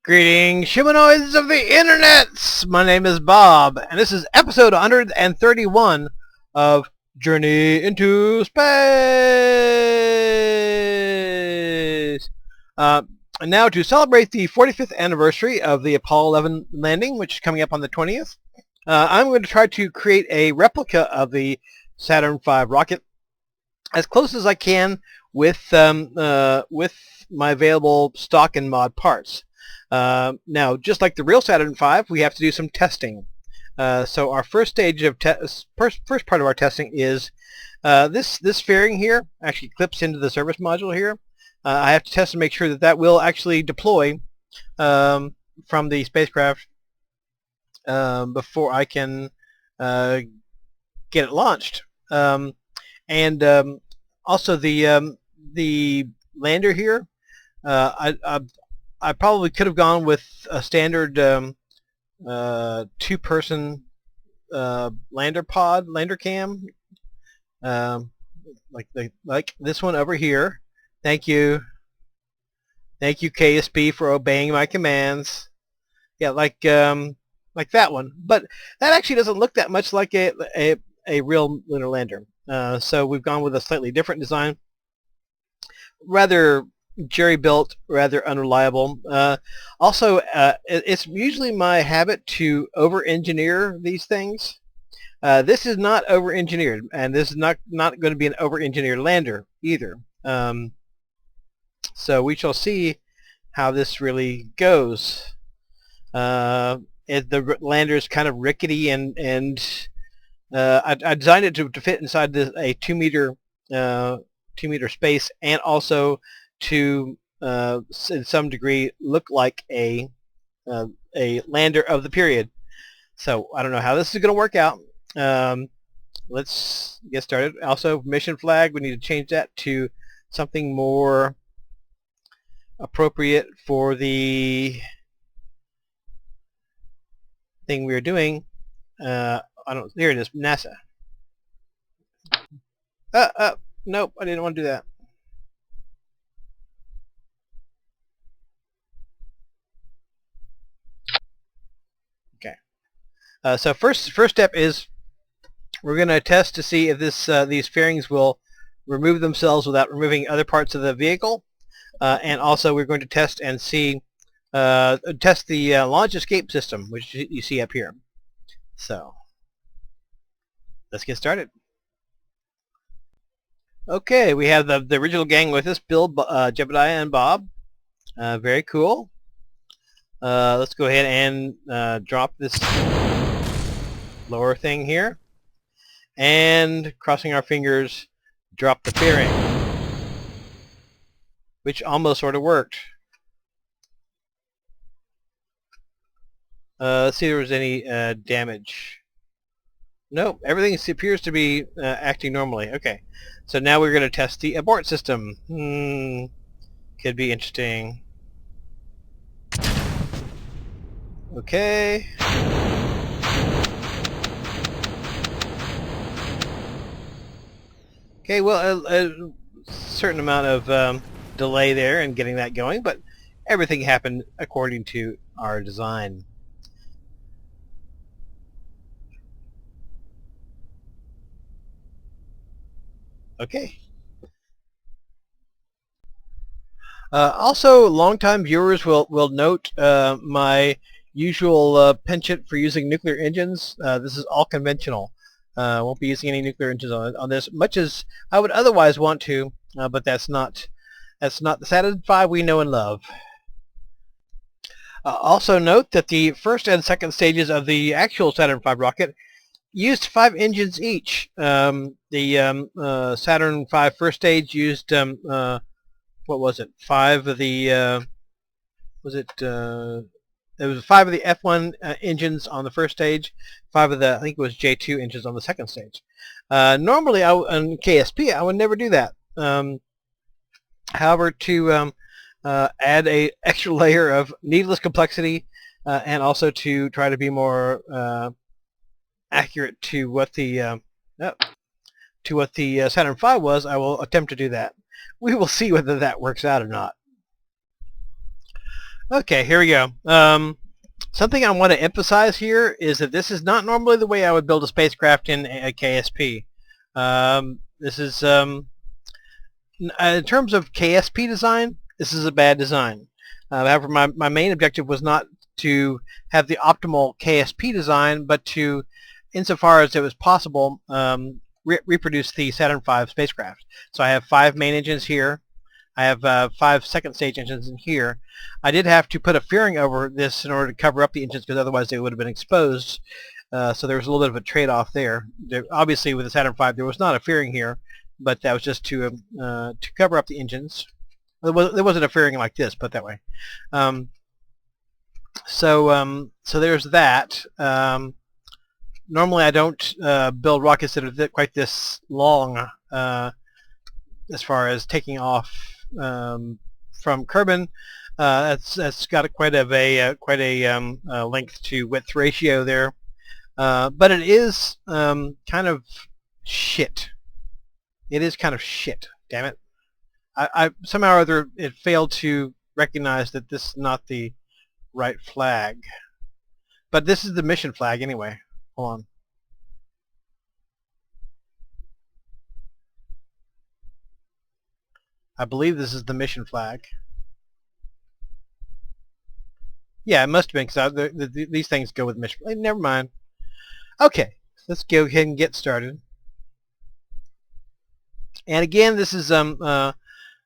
Greetings, humanoids of the internets! My name is Bob, and this is episode 131 of Journey into Space! And now to celebrate the 45th anniversary of the Apollo 11 landing, which is coming up on the 20th, I'm going to try to create a replica of the Saturn V rocket as close as I can with my available stock and mod parts. Now, just like the real Saturn V, we have to do some testing. So our first stage of first part of our testing is this fairing here actually clips into the service module here. I have to test to make sure that that will actually deploy from the spacecraft before I can get it launched. Also the lander here, I probably could have gone with a standard two-person LanderCan, like this one over here. Thank you KSP for obeying my commands. Yeah, like that one. But that actually doesn't look that much like a real lunar lander. So we've gone with a slightly different design. Rather jerry-built, rather unreliable. Also, it's usually my habit to over-engineer these things. This is not over-engineered, and this is not going to be an over-engineered lander either. So we shall see how this really goes. The lander is kind of rickety, and I designed it to fit inside a 2-meter space, and also to in some degree look like a lander of the period. So I don't know how this is going to work out. Let's get started. Also, mission flag, we need to change that to something more appropriate for the thing we are doing. I don't. Here it is, NASA. Nope, I didn't want to do that. Okay. So first step is we're going to test to see if these fairings will remove themselves without removing other parts of the vehicle, and also we're going to test and see test the launch escape system, which you see up here. So let's get started. Okay, we have the original gang with us, Bill, Jebediah, and Bob. Very cool. Let's go ahead and drop this lower thing here. And crossing our fingers, drop the fairing, which almost sort of worked. Let's see if there was any damage. Nope, everything appears to be acting normally. Okay, so now we're going to test the abort system. Could be interesting. Okay. Okay, well, a certain amount of delay there in getting that going, but everything happened according to our design. Okay. Also, longtime viewers will note my usual penchant for using nuclear engines. This is all conventional. Won't be using any nuclear engines on this, much as I would otherwise want to, but that's not the Saturn V we know and love. Also note that the first and second stages of the actual Saturn V rocket used 5 engines each. The Saturn V first stage used what was it? 5 of the there was 5 of the F1 engines on the first stage, 5 of the, I think it was J2 engines on the second stage. Normally, on KSP, I would never do that. However, to add a extra layer of needless complexity, and also to try to be more accurate to what the Saturn V was, I will attempt to do that. We will see whether that works out or not. Okay, here we go. Something I want to emphasize here is that this is not normally the way I would build a spacecraft in a KSP. This is, in terms of KSP design, this is a bad design. However, my main objective was not to have the optimal KSP design, but to, insofar as it was possible, reproduce the Saturn V spacecraft. So I have 5 main engines here. I have 5 second stage engines in here. I did have to put a fairing over this in order to cover up the engines because otherwise they would have been exposed. So there was a little bit of a trade-off there. Obviously with the Saturn V there was not a fairing here, but that was just to cover up the engines. There wasn't a fairing like this, put it that way. So there's that. Normally I don't build rockets that are quite this long as far as taking off from Kerbin. That's got quite a length to width ratio there, but it is kind of shit. It is kind of shit. Damn it! I somehow or other it failed to recognize that this is not the right flag, but this is the mission flag anyway. Hold on. I believe this is the mission flag. Yeah, it must have been because these things go with mission. Never mind. Okay, let's go ahead and get started. And again, this is not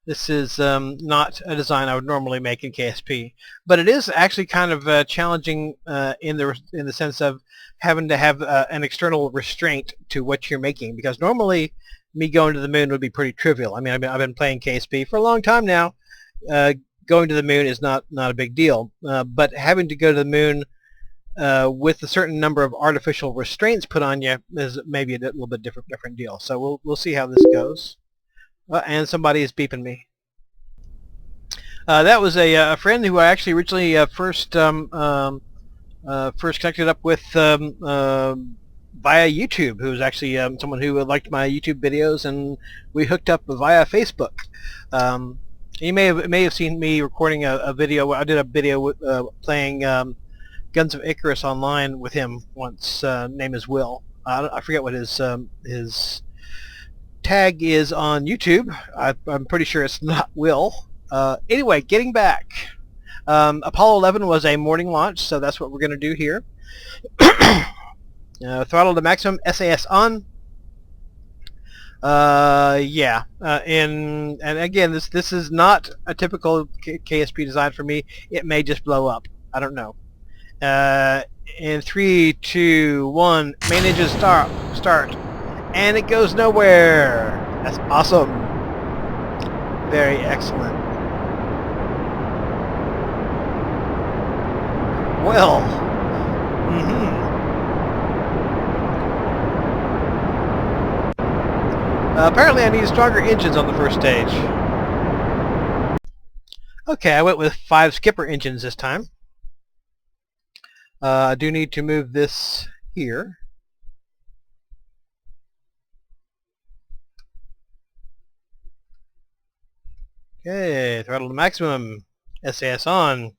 a design I would normally make in KSP, but it is actually kind of challenging in the sense of having to have an external restraint to what you're making, because normally me going to the moon would be pretty trivial. I mean, I've been playing KSP for a long time now. Going to the moon is not a big deal, but having to go to the moon with a certain number of artificial restraints put on you is maybe a little bit different deal. So we'll see how this goes. And somebody is beeping me. That was a friend who I actually originally first connected up with via YouTube, who was actually someone who liked my YouTube videos, and we hooked up via Facebook. You may have seen me recording a video. I did a video playing Guns of Icarus online with him once. Name is Will. I forget what his tag is on YouTube. I'm pretty sure it's not Will. Anyway, getting back. Apollo 11 was a morning launch, so that's what we're going to do here. Throttle to maximum, SAS on. Yeah. And again, this is not a typical KSP design for me. It may just blow up. I don't know. In 3, 2, 1, main engine start. And it goes nowhere. That's awesome. Very excellent. Well. Apparently I need stronger engines on the first stage. Okay, I went with 5 skipper engines this time. I do need to move this here. Okay, throttle to maximum, SAS on.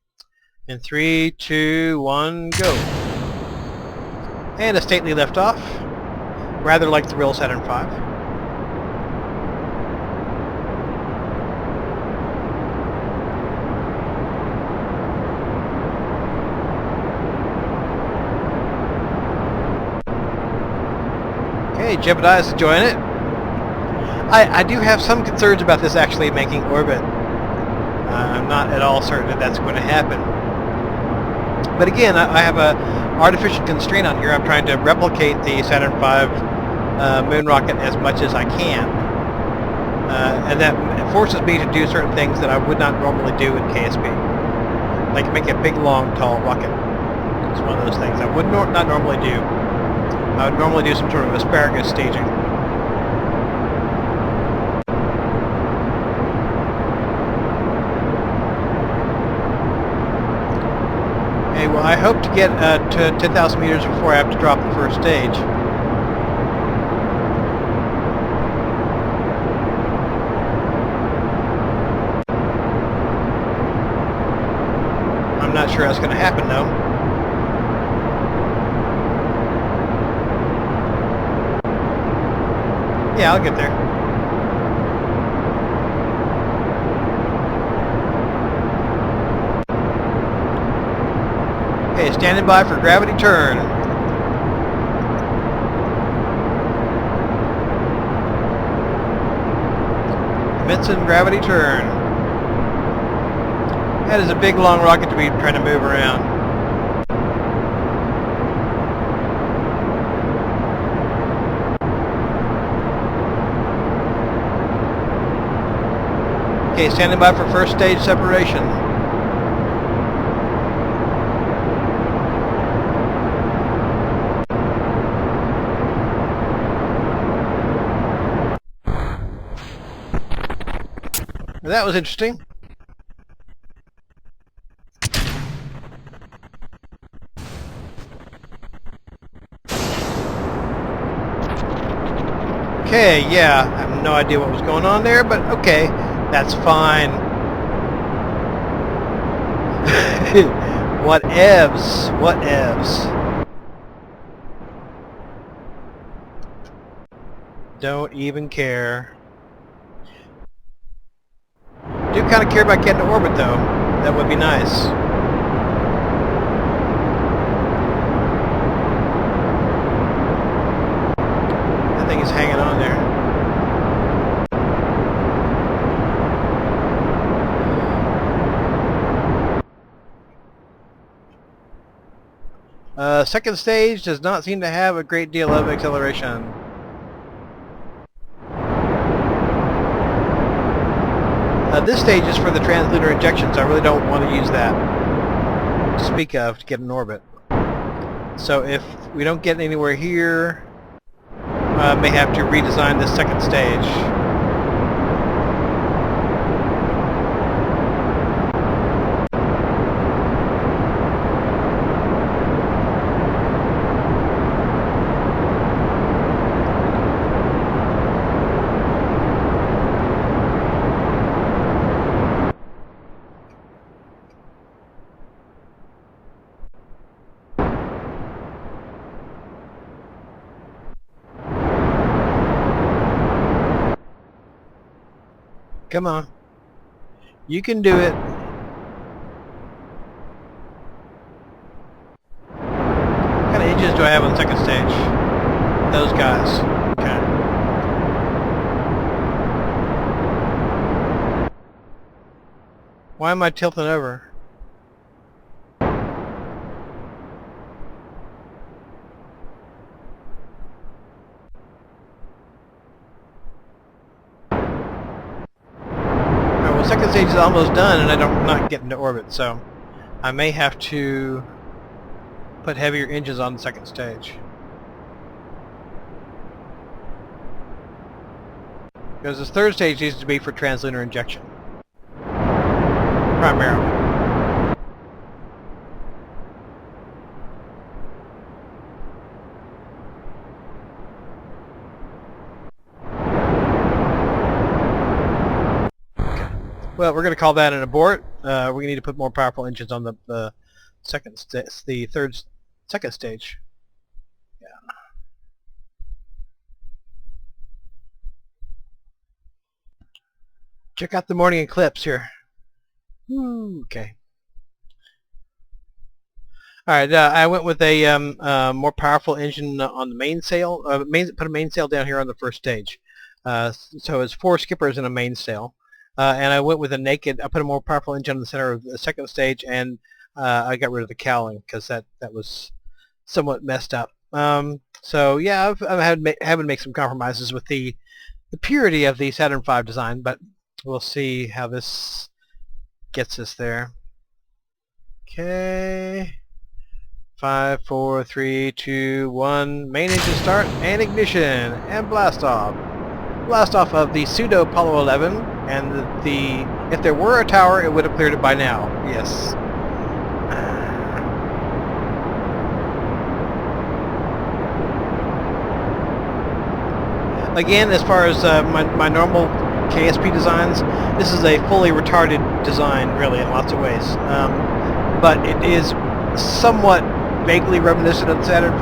In 3, 2, 1, go. And a stately liftoff, rather like the real Saturn V. Okay, Jebediah is enjoying it. I do have some concerns about this actually making orbit. I'm not at all certain that that's going to happen. But again, I have a artificial constraint on here. I'm trying to replicate the Saturn V moon rocket as much as I can. And that forces me to do certain things that I would not normally do in KSP. Like make a big, long, tall rocket. It's one of those things I would not normally do. I would normally do some sort of asparagus staging. Okay, well I hope to get to 10,000 meters before I have to drop the first stage. not sure that's going to happen, though. Yeah, I'll get there. Okay, standing by for gravity turn. Commencing gravity turn. That is a big long rocket to be trying to move around. Okay, standing by for first stage separation. That was interesting. Okay, yeah, I have no idea what was going on there, but okay, that's fine. Whatevs, whatevs. Don't even care. Do kind of care about getting to orbit, though. That would be nice. That thing is hanging on there. Second stage does not seem to have a great deal of acceleration. This stage is for the translunar injections. I really don't want to use that to speak of to get in orbit. So if we don't get anywhere here, I may have to redesign this second stage. Come on. You can do it. What kind of engines do I have on the second stage? Those guys. Okay. Why am I tilting over? Second stage is almost done and I'm not getting to orbit, so I may have to put heavier engines on the second stage. Because this third stage needs to be for translunar injection. Primarily. Well, we're going to call that an abort. We need to put more powerful engines on the second stage. Yeah. Check out the morning eclipse here. Ooh, okay. All right. I went with a more powerful engine on the mainsail. Put a mainsail down here on the first stage. So it's 4 skippers in a mainsail. And I went with a naked, I put a more powerful engine in the center of the second stage, and I got rid of the cowling because that was somewhat messed up. So yeah, I've had to make some compromises with the purity of the Saturn V design, but we'll see how this gets us there. Okay. 5, 4, 3, 2, 1. Main engine start and ignition and blast off. Blast off of the pseudo Apollo 11, and if there were a tower, it would have cleared it by now. Yes. Again, as far as my normal KSP designs, this is a fully retarded design, really, in lots of ways. but it is somewhat vaguely reminiscent of the Saturn V.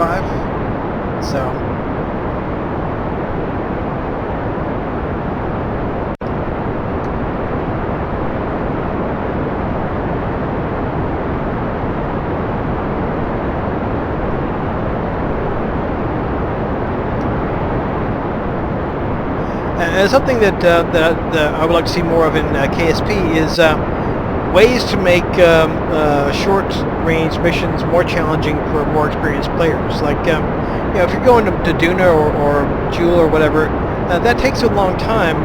So. And something that I would like to see more of in KSP is ways to make short-range missions more challenging for more experienced players. Like, you know, if you're going to Duna or Jewel or whatever, that takes a long time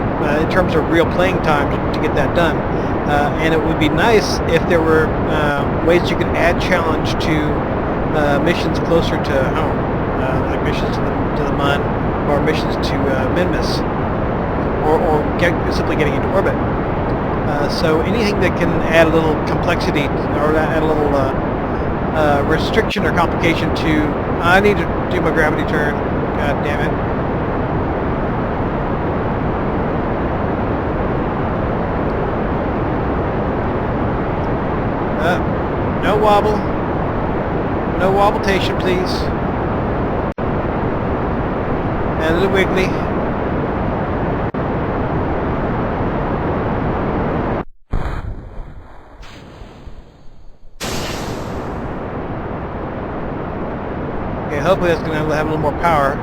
in terms of real playing time to get that done. And it would be nice if there were ways you could add challenge to missions closer to home, like missions to the Mun or missions to Minmus. Or simply getting into orbit. So anything that can add a little complexity or add a little restriction or complication to, I need to do my gravity turn, god damn it. No wobble. No wobbletation, please. And a little wiggly. Okay, hopefully that's going to have a little more power.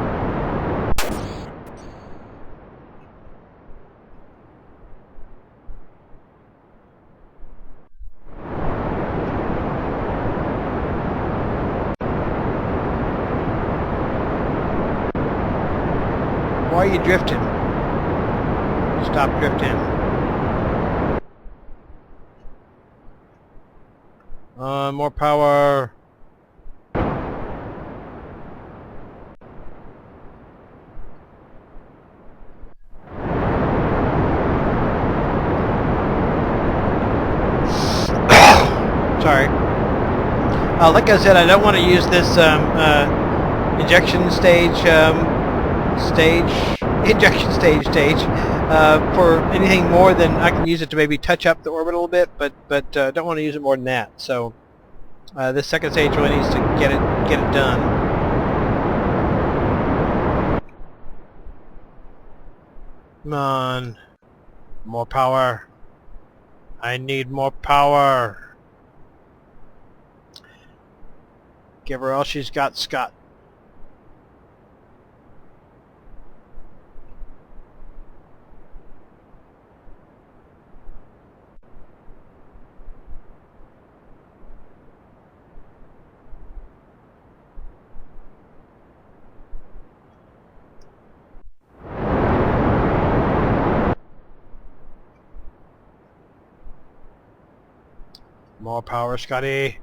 Why are you drifting? Stop drifting. More power. Sorry. Like I said, I don't want to use this injection stage for anything more than I can use it to maybe touch up the orbit a little bit, but don't want to use it more than that. So this second stage really needs to get it done. Come on, more power. I need more power. Give her all she's got, Scott. More power, Scotty.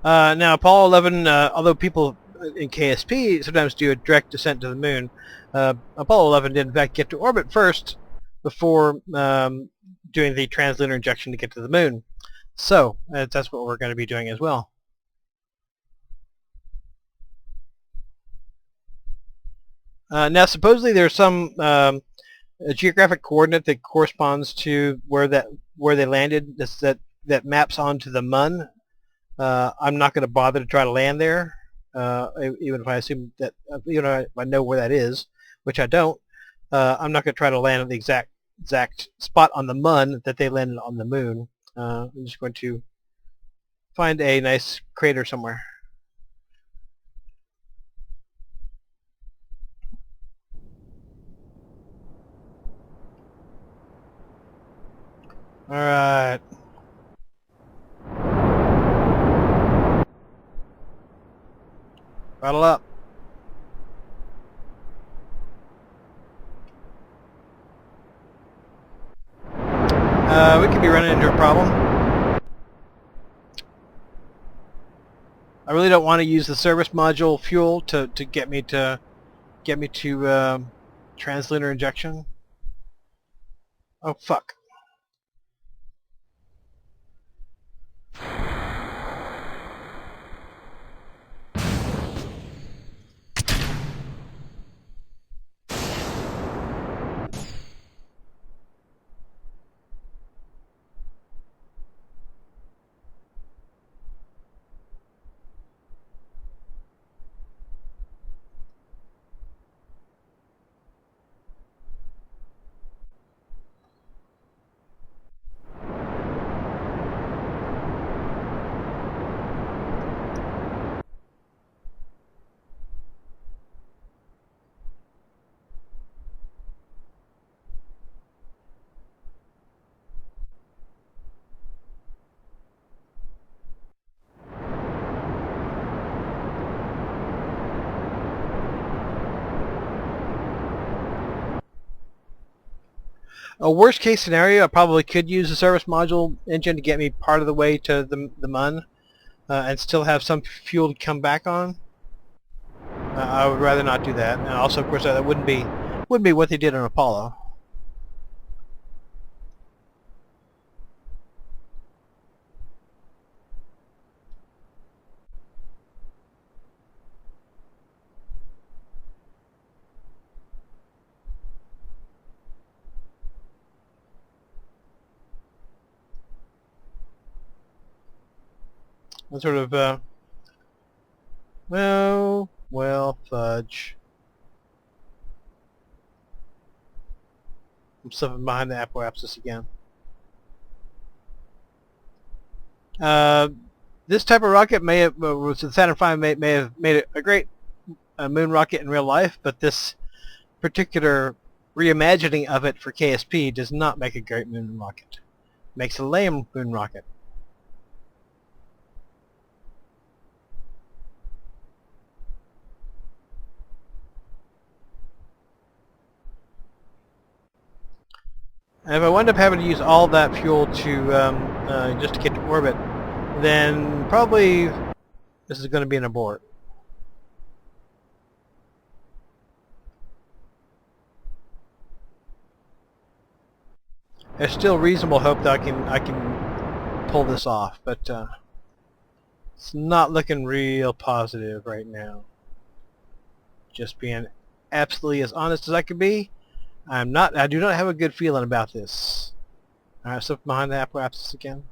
Now, Apollo 11, although people in KSP sometimes do a direct descent to the moon, Apollo 11 did in fact get to orbit first before doing the translunar injection to get to the moon. So that's what we're going to be doing as well. Now, supposedly there's some a geographic coordinate that corresponds to where they landed. That maps onto the Mun. I'm not going to bother to try to land there, even if I assume that, if I know where that is, which I don't. I'm not going to try to land at the exact spot on the Mun that they landed on the moon. I'm just going to find a nice crater somewhere. All right. Throttle up. We could be running into a problem. I really don't want to use the service module fuel to get me to translunar injection. Oh fuck. A worst case scenario, I probably could use the service module engine to get me part of the way to the MUN and still have some fuel to come back on. I would rather not do that. And also, of course, that wouldn't be what they did on Apollo. Sort of, well, fudge. I'm slipping behind the apoapsis again. This type of rocket may have, the Saturn V may have made it a great moon rocket in real life, but this particular reimagining of it for KSP does not make a great moon rocket. It makes a lame moon rocket. And if I wind up having to use all that fuel to just to get to orbit, then probably this is going to be an abort. There's still reasonable hope that I can pull this off, but it's not looking real positive right now. Just being absolutely as honest as I can be. I do not have a good feeling about this. Alright, so behind the apoapsis again.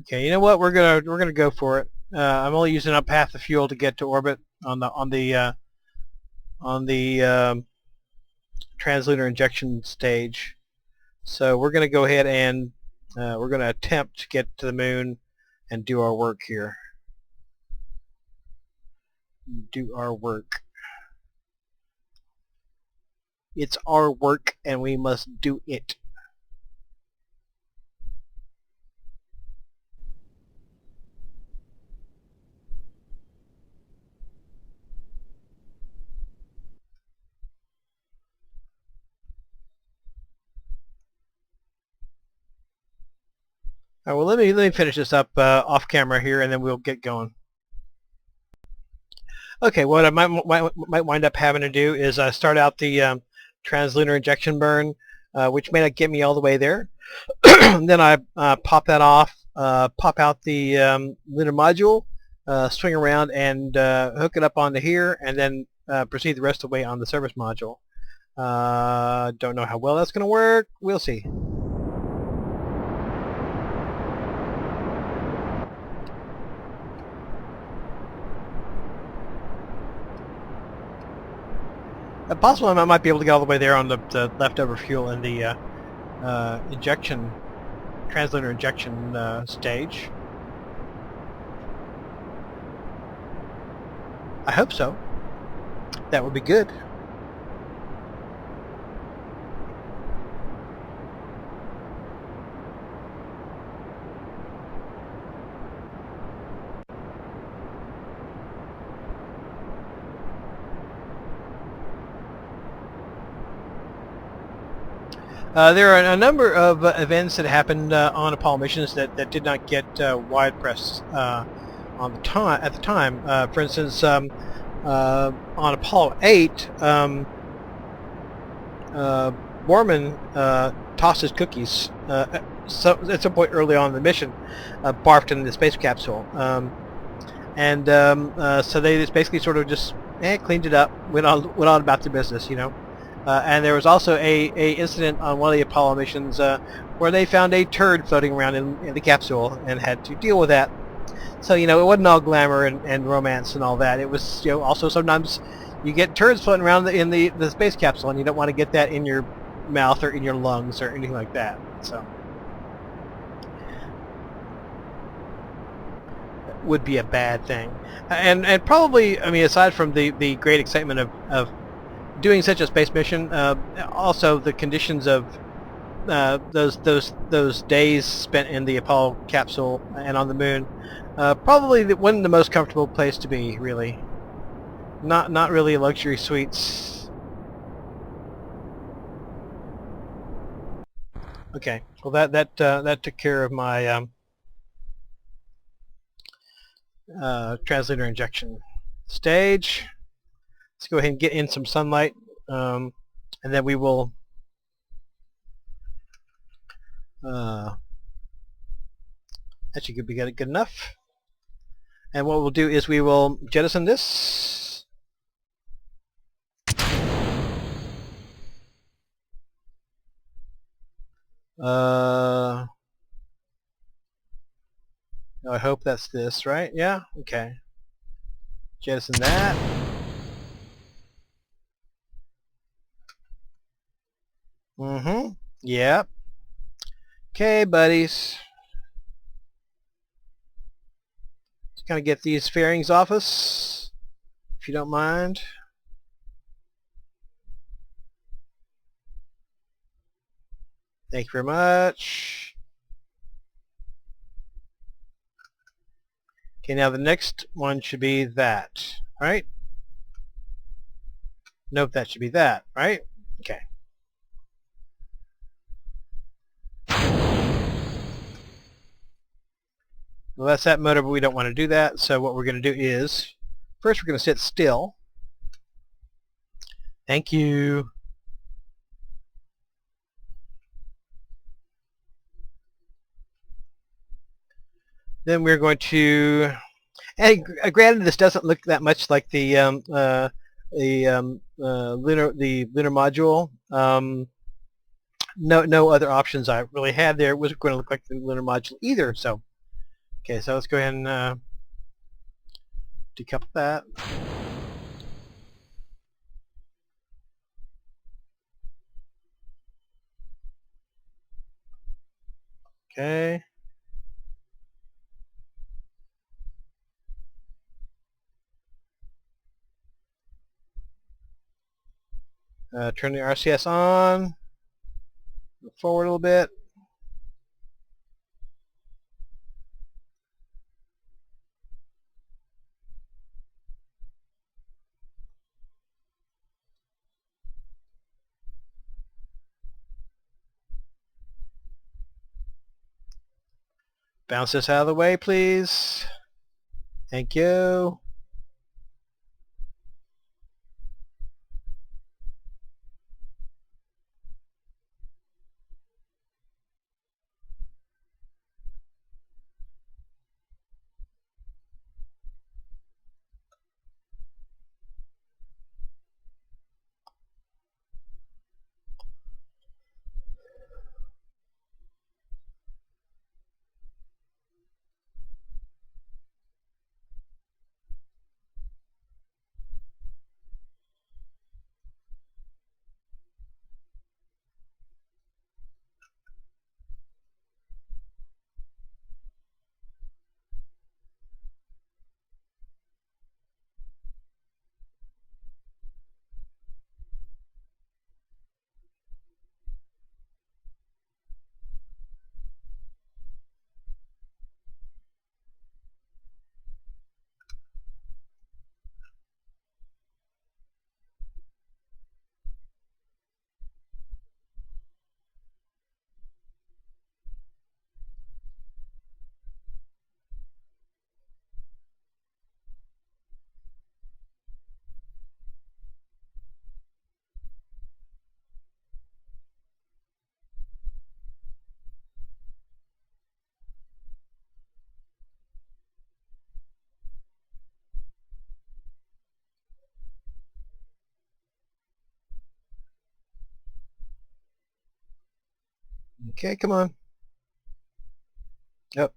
Okay, you know what? We're gonna go for it. I'm only using up half the fuel to get to orbit on the translunar injection stage. So we're gonna go ahead and we're gonna attempt to get to the moon and do our work here. Do our work. It's our work, and we must do it. All right, well, let me finish this up off camera here, and then we'll get going. Okay, what I might wind up having to do is start out the translunar injection burn, which may not get me all the way there. Then I pop that off, pop out the lunar module, swing around and hook it up onto here, and then proceed the rest of the way on the service module. Don't know how well that's going to work. We'll see. Possibly I might be able to get all the way there on the leftover fuel in the translunar injection stage. I hope so. That would be good. There are a number of events that happened on Apollo missions that did not get wide press at the time. For instance, on Apollo 8, Borman tossed his cookies at some point early on in the mission, barfed in the space capsule, so they just basically sort of just cleaned it up, went on about their business, you know. And there was also a incident on one of the Apollo missions where they found a turd floating around in the capsule and had to deal with that. So, you know, it wasn't all glamour and romance and all that. It was, you know, also sometimes you get turds floating around in the space capsule, and you don't want to get that in your mouth or in your lungs or anything like that. So would be a bad thing. And probably, I mean, aside from the great excitement of doing such a space mission, also the conditions of those days spent in the Apollo capsule and on the moon, probably one of the most comfortable place to be, really. Not really luxury suites. Okay, well that took care of my translator injection stage. Let's go ahead and get in some sunlight, and then we will that should be good enough. And what we'll do is we will jettison this. I hope that's this, right? Yeah? Okay. Jettison that. Mm-hmm. Yep. Okay, buddies. Just kind of get these fairings off us, if you don't mind. Thank you very much. Okay, now the next one should be that, right? Nope, that should be that, right? Okay. Well, that's that motor, but we don't want to do that. So what we're going to do is, first we're going to sit still. Thank you. Then we're going to, and granted, this doesn't look that much like the lunar module. No other options I really had there. It wasn't going to look like the lunar module either. So, okay, so let's go ahead and decouple that. Okay. Turn the RCS on. Move forward a little bit. Bounce this out of the way, please. Thank you. Okay, come on. Yep.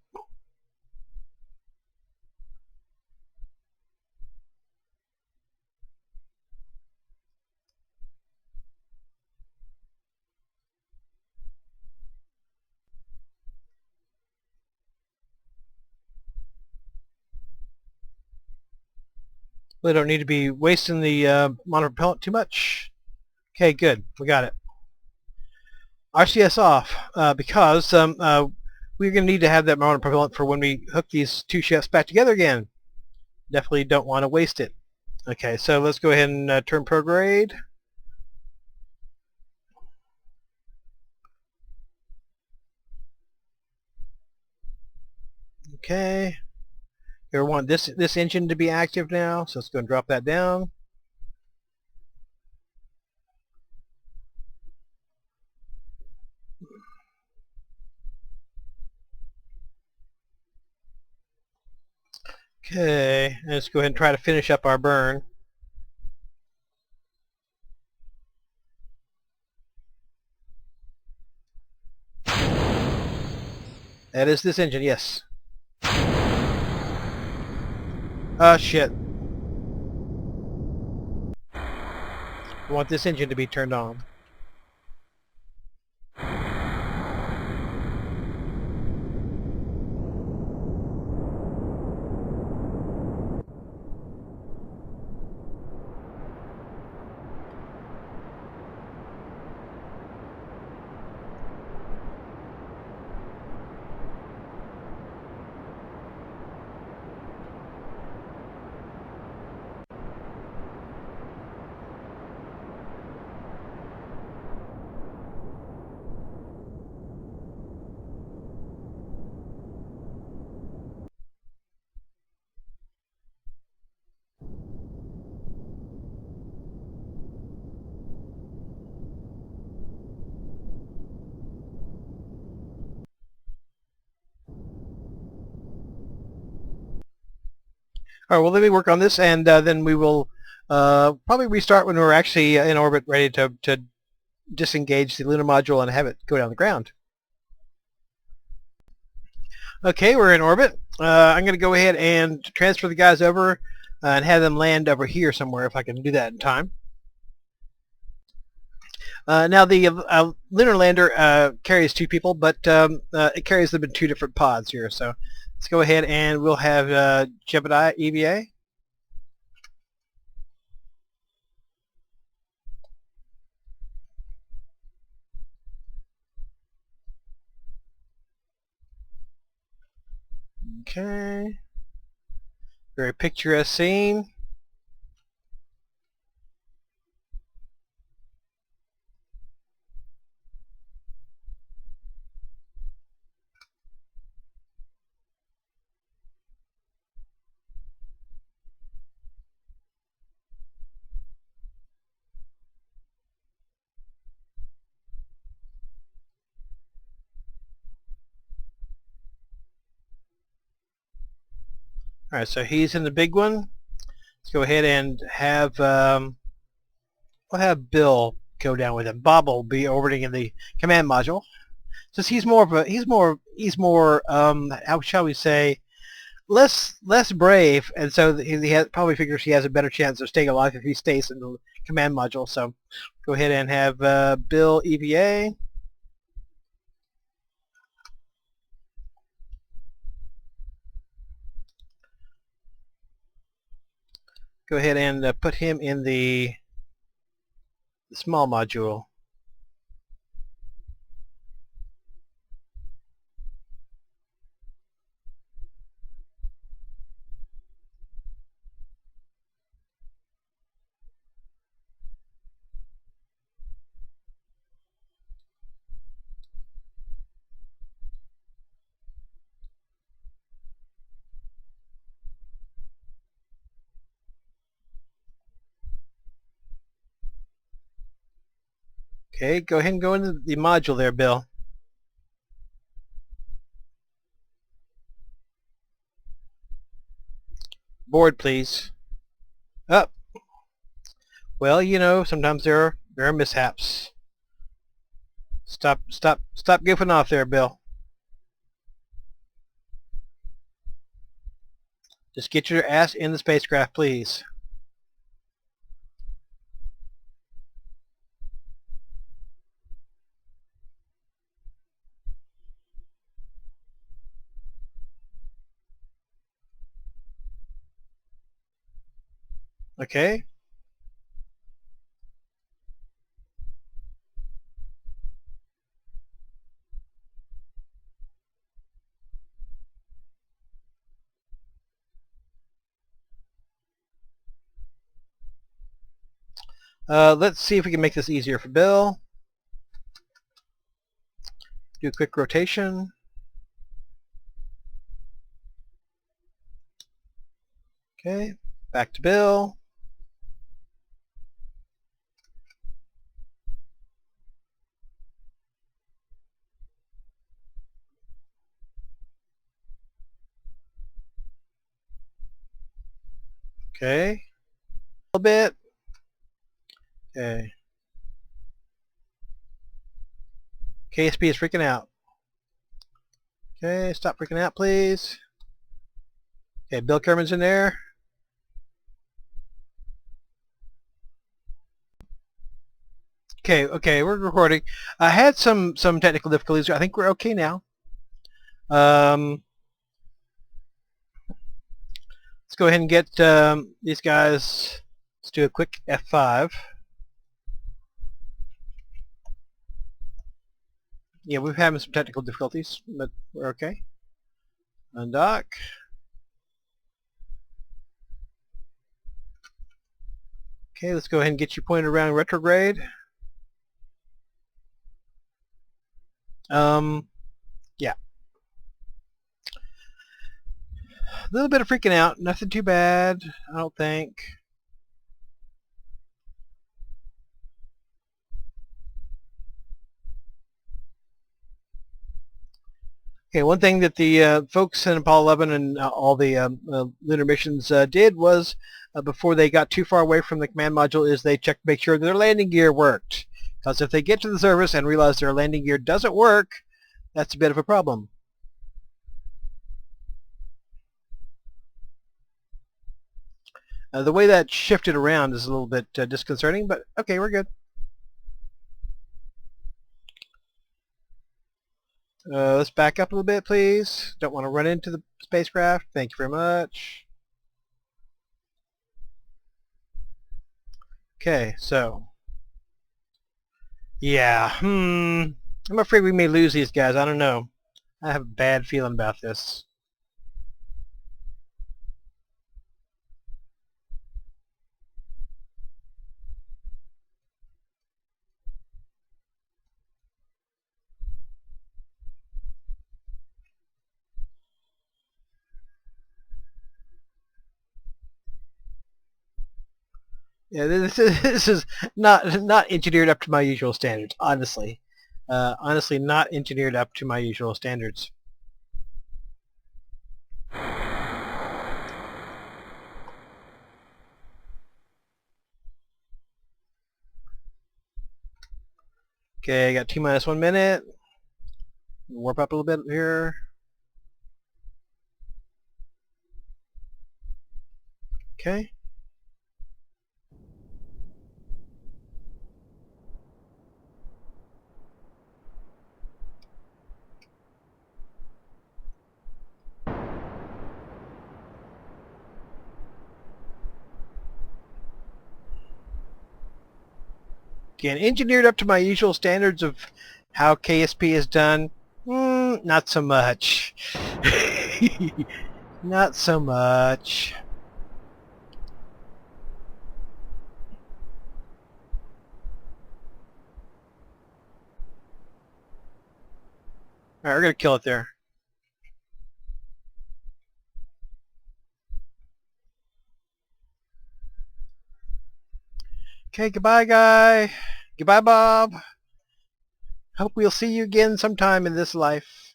Really don't need to be wasting the monopropellant too much. Okay, good. We got it. RCS off because we're going to need to have that monopropellant for when we hook these two ships back together again. Definitely don't want to waste it. Okay, so let's go ahead and turn prograde. Okay. We want this engine to be active now, so let's go and drop that down. Okay, let's go ahead and try to finish up our burn. That is this engine, yes. Shit. We want this engine to be turned on. All right, well, let me work on this, and then we will probably restart when we're actually in orbit, ready to disengage the lunar module and have it go down the ground. Okay, we're in orbit. I'm going to go ahead and transfer the guys over and have them land over here somewhere if I can do that in time. Now the lunar lander carries two people, but it carries them in two different pods here. So let's go ahead and we'll have Jebediah EVA. Okay. Very picturesque scene. All right, so he's in the big one. Let's go ahead and have we'll have Bill go down with him. Bob will be orbiting in the command module. Since he's more of a he's more how shall we say, less brave, and so he probably figures he has a better chance of staying alive if he stays in the command module. So go ahead and have Bill EVA. Go ahead and put him in the small module. Okay, go ahead and go into the module there, Bill. Board, please. Up. Well, you know, sometimes there are mishaps. Stop goofing off there, Bill. Just get your ass in the spacecraft, please. Okay. Let's see if we can make this easier for Bill. Do a quick rotation. Okay, back to Bill. Okay, a little bit. Okay. KSP is freaking out. Okay, stop freaking out, please. Okay, Bill Kerman's in there. Okay, we're recording. I had some technical difficulties. I think we're okay now. Let's go ahead and get these guys. Let's do a quick F5. Yeah, we're having some technical difficulties, but we're okay. Undock. Okay, let's go ahead and get you pointed around retrograde. Yeah. A little bit of freaking out. Nothing too bad, I don't think. Okay, one thing that the folks in Apollo 11 and all the lunar missions did was, before they got too far away from the command module, is they checked to make sure their landing gear worked. Because if they get to the surface and realize their landing gear doesn't work, that's a bit of a problem. The way that shifted around is a little bit disconcerting, but okay, we're good. Let's back up a little bit, please. Don't want to run into the spacecraft. Thank you very much. Okay, so yeah, I'm afraid we may lose these guys. I don't know. I have a bad feeling about this. Yeah, this is not engineered up to my usual standards. Honestly, honestly, not engineered up to my usual standards. Okay, I got T-minus 1 minute. Warp up a little bit here. Okay. Again, engineered up to my usual standards of how KSP is done. Not so much. Not so much. Alright, we're going to kill it there. Okay, goodbye, guy. Goodbye, Bob. Hope we'll see you again sometime in this life.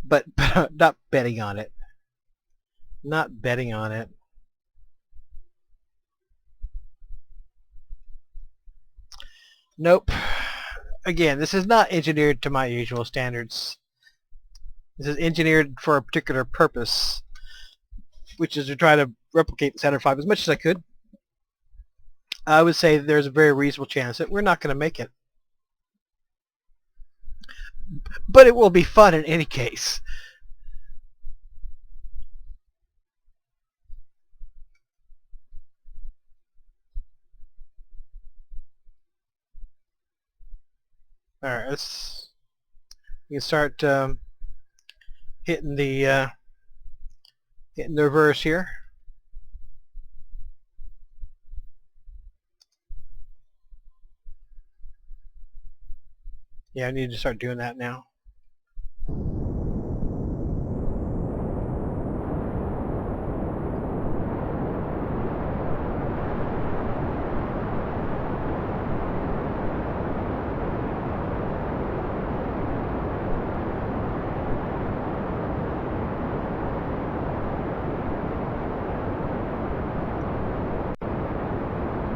But not betting on it. Not betting on it. Nope. Again, this is not engineered to my usual standards. This is engineered for a particular purpose, which is to try to replicate the Saturn V as much as I could. I would say there's a very reasonable chance that we're not going to make it. But it will be fun in any case. All right, we can start hitting the reverse here. Yeah, I need to start doing that now.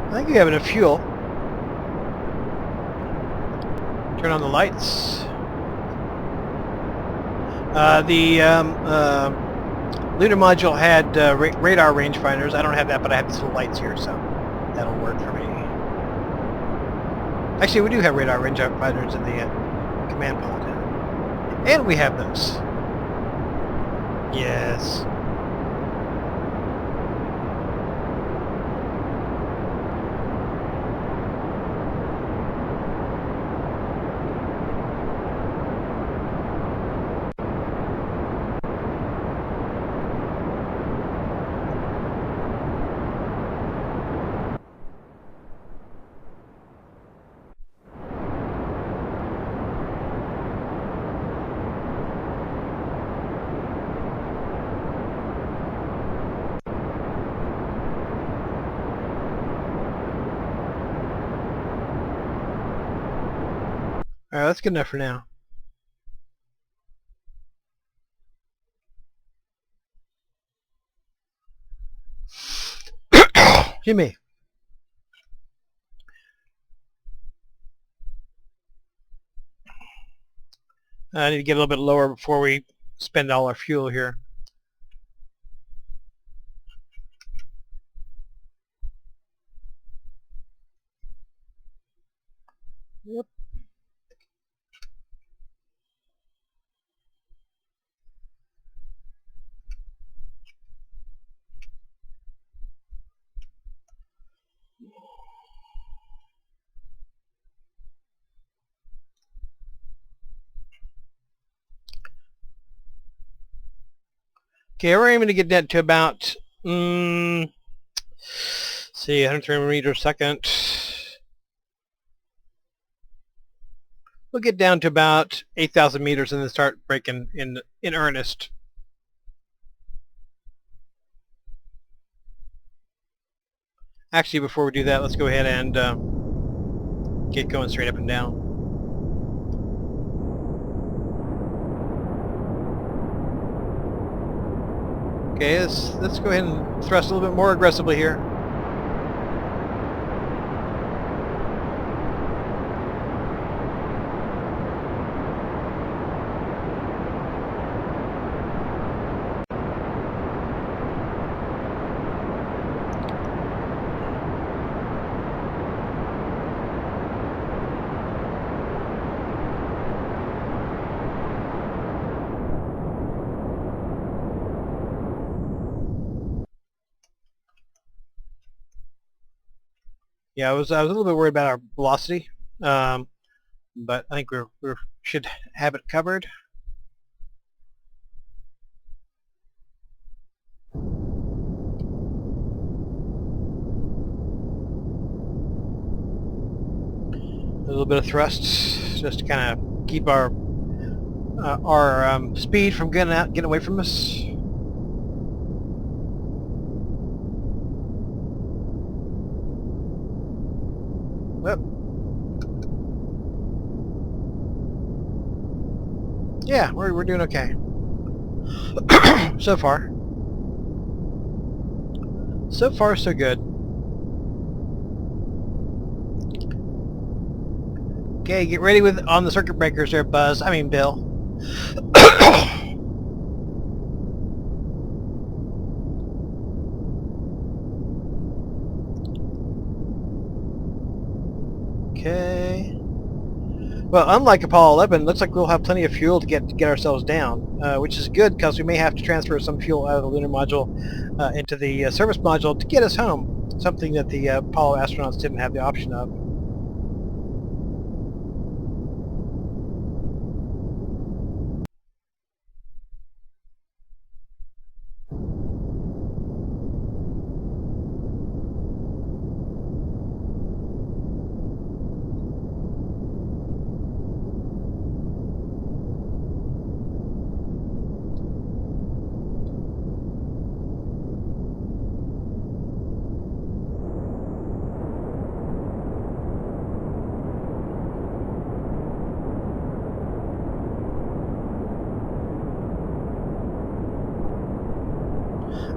I think you have enough fuel. Turn on the lights. The Lunar Module had radar rangefinders. I don't have that, but I have these little lights here, so that'll work for me. Actually, we do have radar rangefinders in the command pod. And we have those. Yes. Alright, that's good enough for now. Excuse me. I need to get a little bit lower before we spend all our fuel here. Yep. Okay, we're aiming to get that to about, see, 103 meters a second. We'll get down to about 8,000 meters and then start braking in earnest. Actually, before we do that, let's go ahead and get going straight up and down. Okay, let's go ahead and thrust a little bit more aggressively here. Yeah, I was a little bit worried about our velocity, but I think we should have it covered. A little bit of thrust, just to kind of keep our speed from getting away from us. Well, yeah, we're doing okay so far. So far, so good. Okay, get ready on the circuit breakers there, Buzz. I mean, Bill. Okay. Well, unlike Apollo 11, looks like we'll have plenty of fuel to get ourselves down, which is good because we may have to transfer some fuel out of the lunar module into the service module to get us home, something that the Apollo astronauts didn't have the option of.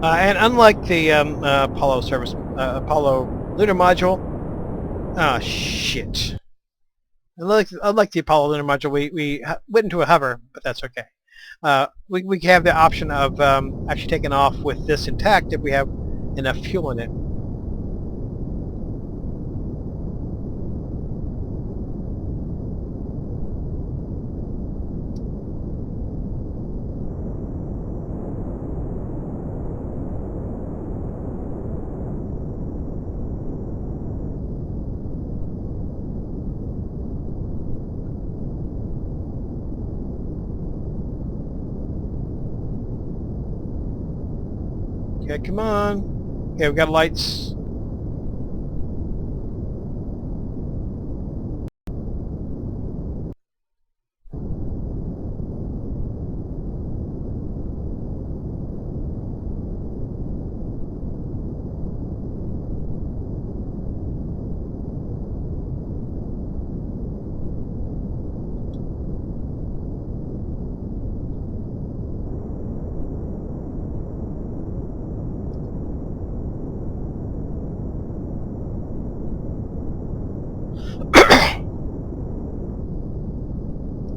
And unlike the Apollo Apollo Lunar Module, shit. Unlike the Apollo Lunar Module, we went into a hover, but that's okay. We have the option of actually taking off with this intact if we have enough fuel in it. Okay, come on. Okay, we've got lights.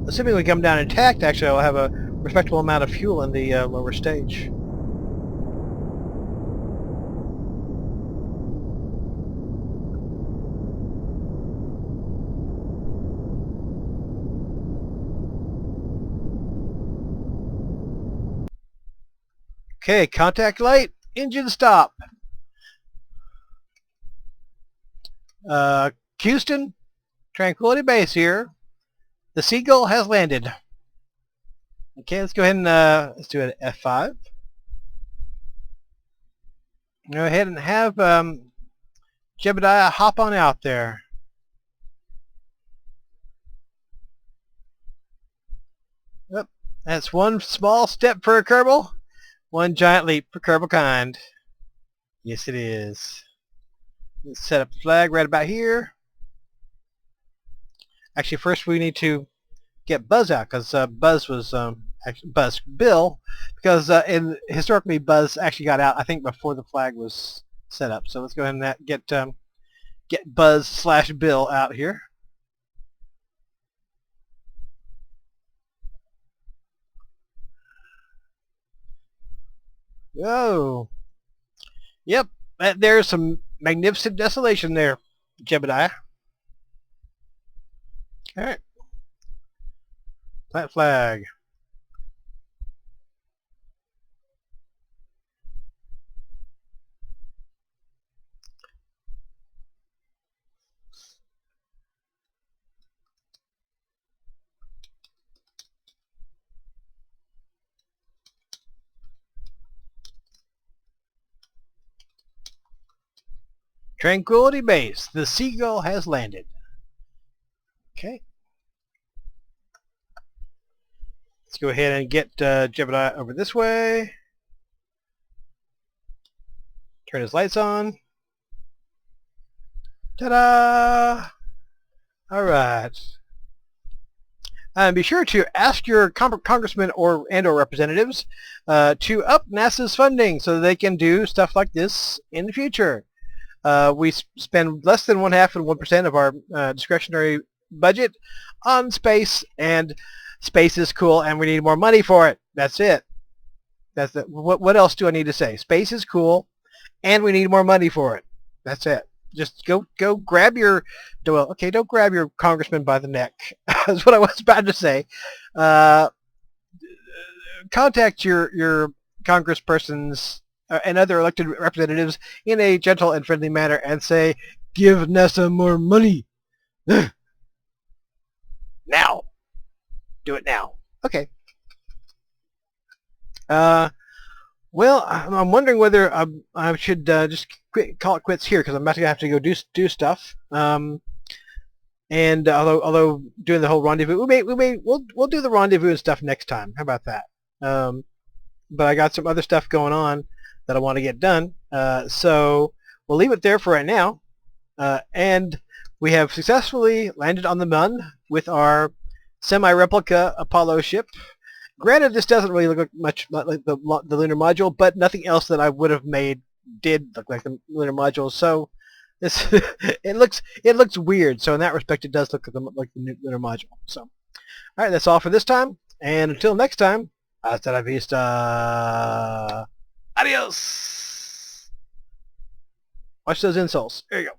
Assuming we come down intact, actually I'll have a respectable amount of fuel in the lower stage. Okay, contact light, engine stop. Houston, Tranquility Base here. The Seagull has landed. Okay, let's go ahead and let's do an F5. Go ahead and have Jebediah hop on out there. Yep, that's one small step for a Kerbal, one giant leap for Kerbal kind. Yes, it is. Let's set up the flag right about here. Actually, first we need to get Buzz out because Buzz was actually Bill, because historically Buzz actually got out I think before the flag was set up. So let's go ahead and get Buzz / Bill out here. Oh, yep, there's some magnificent desolation there, Jebediah. All right. Plant flag. Tranquility Base. The Seagull has landed. Okay. Let's go ahead and get Jebediah over this way. Turn his lights on. Ta-da! All right. And be sure to ask your congressmen or representatives to up NASA's funding so they can do stuff like this in the future. We spend less than 1/2 and 1% of our discretionary budget on space, and space is cool, and we need more money for it. That's it. That's it. What else do I need to say? Space is cool, and we need more money for it. That's it. Just go grab your, well, okay, don't grab your congressman by the neck. That's what I was about to say. Contact your congresspersons and other elected representatives in a gentle and friendly manner and say, give NASA more money. Now. Do it now. Okay. Well, I'm wondering whether I should just call it quits here because I'm about to have to go do stuff. And although doing the whole rendezvous, we'll do the rendezvous and stuff next time. How about that? But I got some other stuff going on that I want to get done. So we'll leave it there for right now. And we have successfully landed on the Mun with our semi-replica Apollo ship, Granted, this doesn't really look much like the lunar module, but nothing else that I would have made did look like the lunar module. So this it looks weird. So in that respect, it does look like the lunar module. So all right, that's all for this time. And until next time, hasta la vista. Adios. Watch those insoles. There you go.